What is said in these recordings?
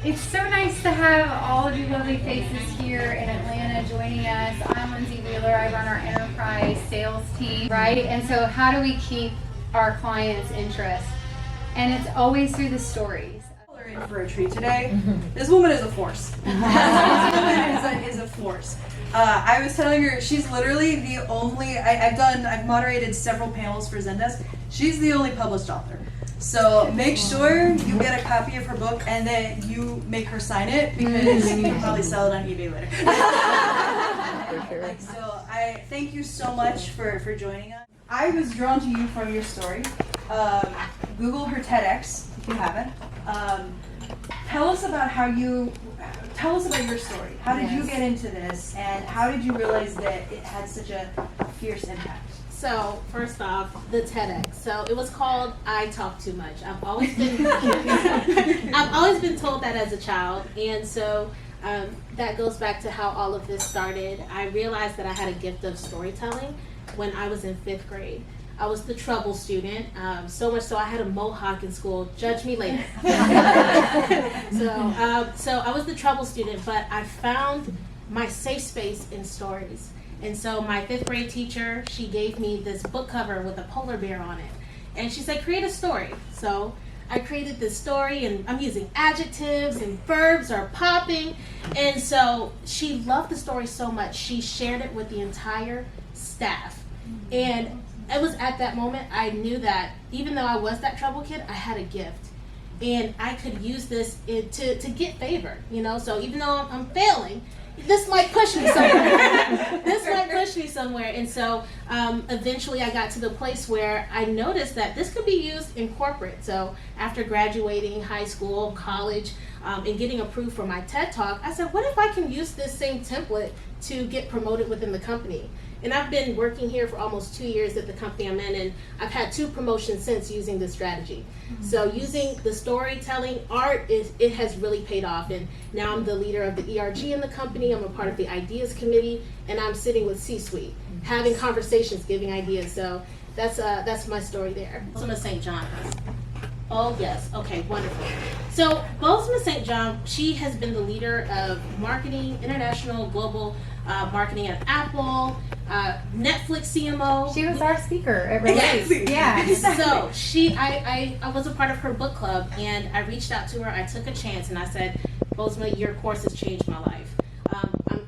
It's so nice to have all of you lovely faces here in Atlanta joining us. I'm Lindsay Wheeler. I run our enterprise sales team, right? And so how do we keep our clients' interest? And it's always through the stories. We're in for a treat today. This woman is a force. This woman is a force. I was telling her she's literally the only, I've moderated several panels for Zendesk. She's the only published author. So make sure you get a copy of her book and then you make her sign it, because you can probably sell it on eBay later. So I thank you so much for joining us. I was drawn to you from your story. Google her TEDx if you haven't. Tell us about your story. How did you get into this, and how did you realize that it had such a fierce impact? So first off, the TEDx. So it was called "I Talk Too Much." I've always been told that as a child, and so that goes back to how all of this started. I realized that I had a gift of storytelling when I was in 5th grade. I was the trouble student, so much so I had a mohawk in school. Judge me later. So I was the trouble student, but I found my safe space in stories. And so my 5th grade teacher, she gave me this book cover with a polar bear on it. And she said, create a story. So I created this story, and I'm using adjectives and verbs are popping. And so she loved the story so much, she shared it with the entire staff. And it was at that moment I knew that even though I was that trouble kid, I had a gift. And I could use this to get favored, you know? So even though I'm failing, this might push me somewhere. And so eventually I got to the place where I noticed that this could be used in corporate. So after graduating high school, college, and getting approved for my TED Talk, I said, what if I can use this same template to get promoted within the company? And I've been working here for almost 2 years at the company I'm in, and I've had 2 promotions since using this strategy. So using the storytelling art, it has really paid off. And now I'm the leader of the ERG in the company. I'm a part of the ideas committee, and I'm sitting with C-suite, having conversations, giving ideas. So that's my story there. Balsam of St. John. Oh yes, okay, wonderful. So Balsam of St. John, she has been the leader of marketing, international, global marketing at Apple, Netflix CMO. She was our speaker at Release. Yeah. So I was a part of her book club, and I reached out to her. I took a chance, and I said, Bosma, your course has changed my life.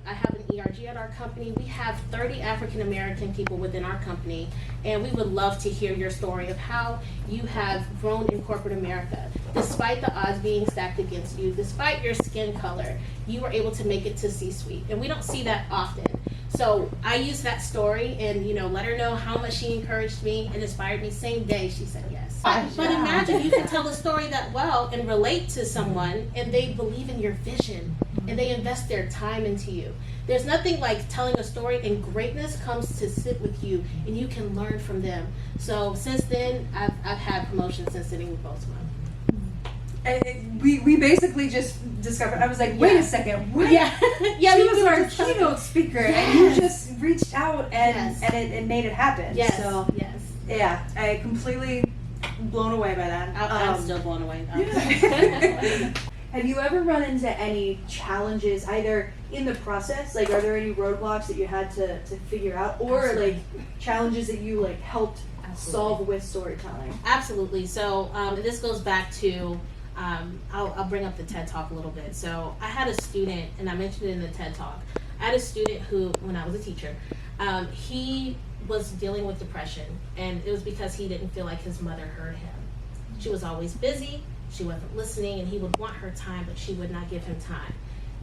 I have an ERG at our company. We have 30 African American people within our company, and we would love to hear your story of how you have grown in corporate America. Despite the odds being stacked against you, despite your skin color, you were able to make it to C-suite, and we don't see that often. So I used that story and, let her know how much she encouraged me and inspired me. Same day, she said yes. But imagine you can tell a story that well and relate to someone, and they believe in your vision and they invest their time into you. There's nothing like telling a story, and greatness comes to sit with you and you can learn from them. So since then, I've had promotions since sitting with both of them. We basically just discovered. I was like, wait a second, what? Yeah, She was our keynote speaker, and you just reached out and Yes. and it made it happen. Yes. So Yes. yeah, I completely blown away by that. I'm still blown away. Have you ever run into any challenges either in the process, like are there any roadblocks that you had to figure out, or Absolutely. like challenges that you like helped solve with storytelling? Absolutely. So this goes back to, I'll bring up the TED Talk a little bit. So I had a student, and I mentioned it in the TED Talk. I had a student who, when I was a teacher, he was dealing with depression, and it was because he didn't feel like his mother heard him. She was always busy, she wasn't listening, and he would want her time, but she would not give him time.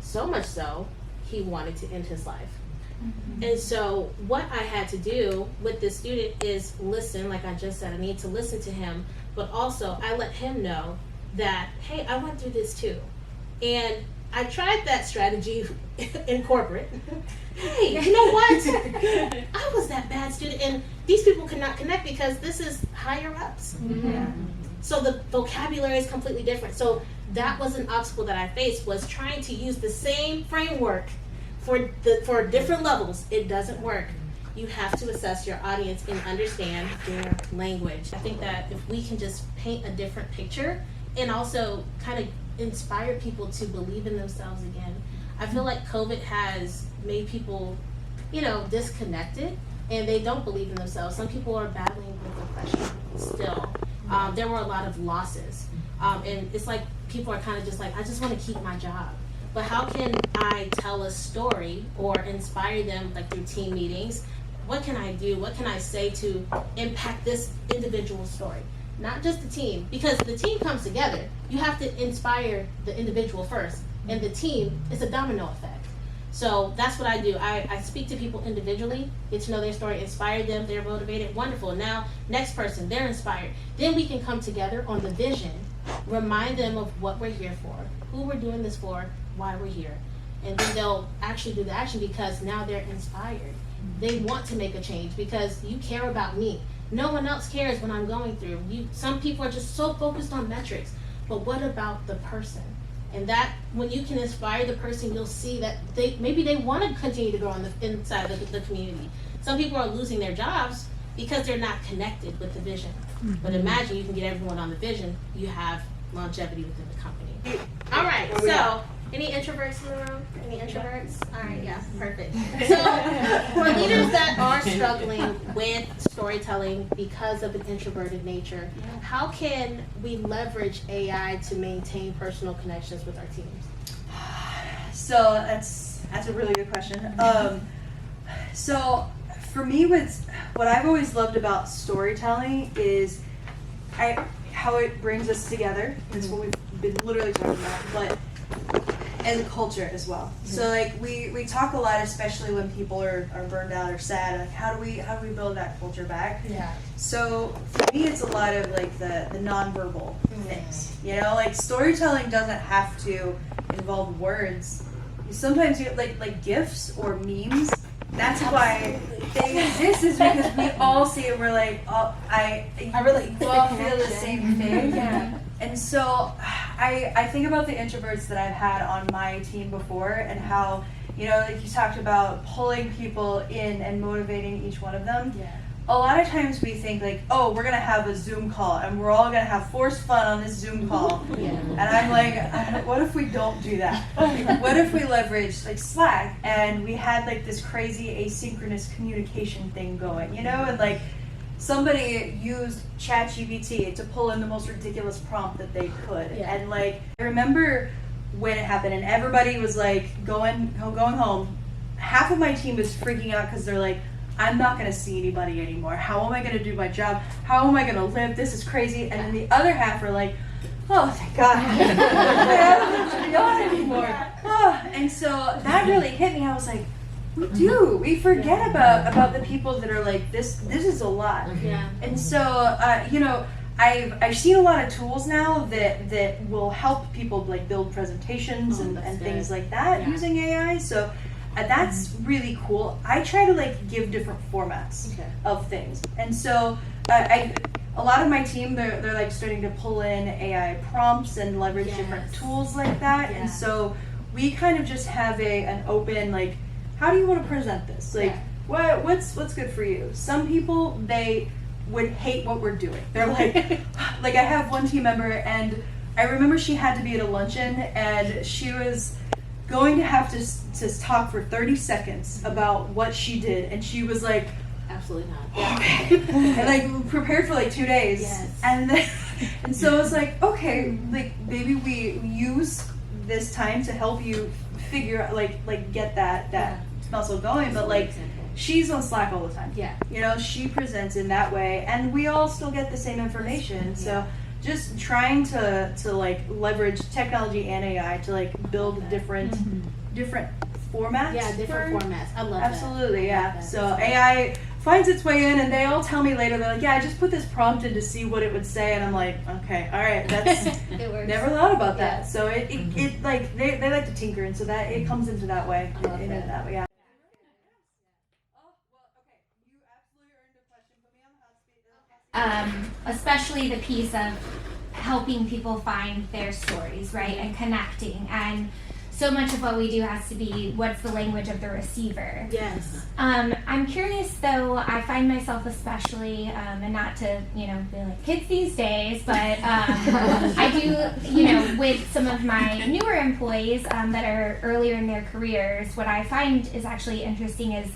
So much so, he wanted to end his life. And so what I had to do with this student is listen, like I just said, I need to listen to him, but also I let him know that, hey, I went through this too. And I tried that strategy in corporate. Hey, you know what? I was that bad student, and these people could not connect because this is higher ups. So the vocabulary is completely different. So that was an obstacle that I faced, was trying to use the same framework for different levels. It doesn't work. You have to assess your audience and understand their language. I think that if we can just paint a different picture and also kind of inspire people to believe in themselves again. I feel like COVID has made people, disconnected, and they don't believe in themselves. Some people are battling with depression still. There were a lot of losses. And it's like people are kind of just like, I just want to keep my job. But how can I tell a story or inspire them, like through team meetings? What can I do? What can I say to impact this individual story? Not just the team, because the team comes together. You have to inspire the individual first, and the team is a domino effect. So that's what I do. I speak to people individually, get to know their story, inspire them, they're motivated, wonderful. Now, next person, they're inspired. Then we can come together on the vision, remind them of what we're here for, who we're doing this for, why we're here. And then they'll actually do the action because now they're inspired. They want to make a change because you care about me. No one else cares when I'm going through. Some people are just so focused on metrics, but what about the person? And that, when you can inspire the person, you'll see that maybe they want to continue to grow on the inside of the community. Some people are losing their jobs because they're not connected with the vision. But imagine you can get everyone on the vision, you have longevity within the company. All right, so any introverts in the room? Any introverts? All right, yeah, perfect. So for leaders that are struggling with storytelling because of an introverted nature, how can we leverage AI to maintain personal connections with our teams? So that's a really good question. So for me, what I've always loved about storytelling is how it brings us together. That's what we've been literally talking about, but as a culture as well. So like we talk a lot, especially when people are burned out or sad, like how do we build that culture back? Yeah. So for me, it's a lot of like the nonverbal things. Like storytelling doesn't have to involve words. Sometimes you like GIFs or memes. That's why they exist, is because we all see it. We're like, oh, I really all feel the same thing. Yeah. And so I think about the introverts that I've had on my team before, and how, like you talked about pulling people in and motivating each one of them. Yeah. A lot of times we think like, oh, we're going to have a Zoom call and we're all going to have forced fun on this Zoom call. Yeah. And I'm like, what if we don't do that? What if we leverage like Slack and we had like this crazy asynchronous communication thing going, and like somebody used ChatGPT to pull in the most ridiculous prompt that they could. Yeah. And like, I remember when it happened and everybody was like going home. Half of my team was freaking out because they're like, I'm not going to see anybody anymore. How am I going to do my job? How am I going to live? This is crazy. And then the other half are like, oh, thank God. I don't have to be on anymore. Oh. And so that really hit me. I was like, we forget about the people that are like, this is a lot. Yeah. And so, I've seen a lot of tools now that will help people like build presentations and things like that using AI. So that's really cool. I try to like give different formats of things. And so a lot of my team, they're like starting to pull in AI prompts and leverage different tools like that. And so we kind of just have an open, like, how do you want to present this? Like, what's good for you? Some people, they would hate what we're doing. They're like, like I have one team member, and I remember she had to be at a luncheon, and she was going to have to talk for 30 seconds about what she did, and she was like, Absolutely not. okay, and like prepared for like 2 days, Yes. and then, and so it's like, okay, like maybe we use this time to help you figure out, like get that muscle going, but like she's on Slack all the time. Yeah. You know, she presents in that way, and we all still get the same information. So just trying to like leverage technology and AI to like build different formats. Yeah, different formats. I love Absolutely, that. I yeah. love that. So AI finds its way in, and they all tell me later, they're like, yeah, I just put this prompt in to see what it would say, and I'm like, okay, all right, that's It works. never thought about Yeah. that. So it like they like to tinker, and so that it comes into that way. I love into that. that way, yeah. Especially the piece of helping people find their stories, right, and connecting. And so much of what we do has to be what's the language of the receiver. Yes. I'm curious though, I find myself especially, and not to, be like kids these days, but I do, with some of my newer employees that are earlier in their careers, what I find is actually interesting is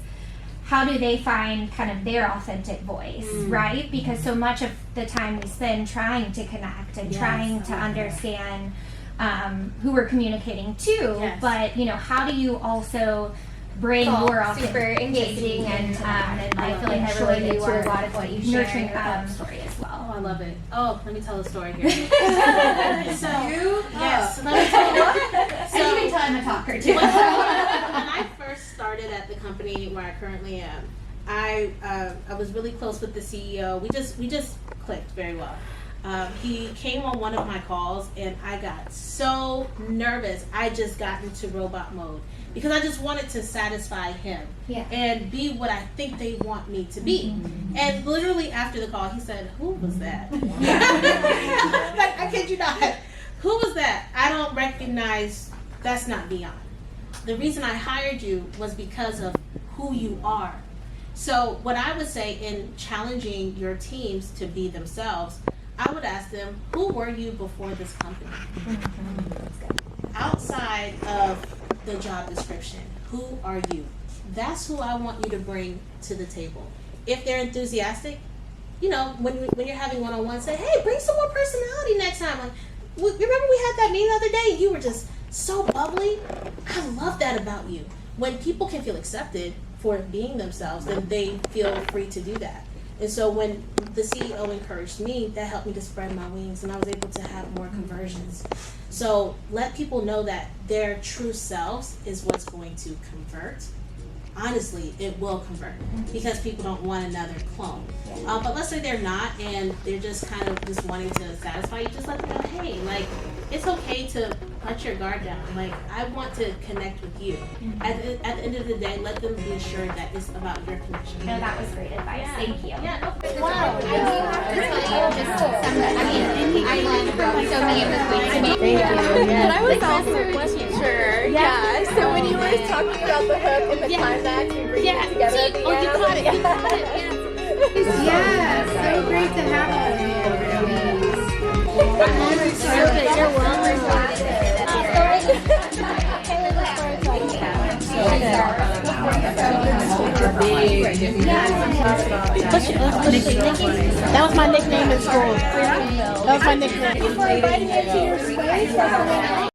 how do they find kind of their authentic voice, right? Because so much of the time we spend trying to connect and trying to understand who we're communicating to, Yes. but how do you also bring your authentic super engaging and I feel like I sure related you to are a lot of what you nurturing share your story as Oh, well. I love it. Oh, let me tell a story here. So, You yes, let me tell you. And you can tell I'm a talker too. When I first started at the company where I currently am, I was really close with the CEO. We just clicked very well. He came on one of my calls, and I got so nervous. I just got into robot mode because I just wanted to satisfy him and be what I think they want me to be. And literally after the call, he said, "Who was that?" Like, I kid you not. Who was that? I don't recognize. That's not Veonne. The reason I hired you was because of who you are. So what I would say in challenging your teams to be themselves, I would ask them, who were you before this company? Outside of the job description, who are you? That's who I want you to bring to the table. If they're enthusiastic, when you're having one-on-one, say, hey, bring some more personality next time. Like, remember we had that meeting the other day and you were just so bubbly? I love that about you. When people can feel accepted for being themselves, then they feel free to do that. And so when the CEO encouraged me, that helped me to spread my wings, and I was able to have more conversions. So let people know that their true selves is what's going to convert. Honestly, it will convert because people don't want another clone. But let's say they're not, and they're just kind of just wanting to satisfy you. Just let them know, hey, like, it's okay to let your guard down. Like, I want to connect with you. At the end of the day, let them be assured that it's about your connection. No, that was great advice. Thank you. Yeah, no, Wow. I do have to tell you just some, I love so many of the points. Thank you. But I was also sure. Yeah. So when you were talking about the hook and the climax and bringing it together at the end, you caught it. You caught it. Yeah, so great to have all of you. You're welcome. That was my nickname in school. That was my nickname.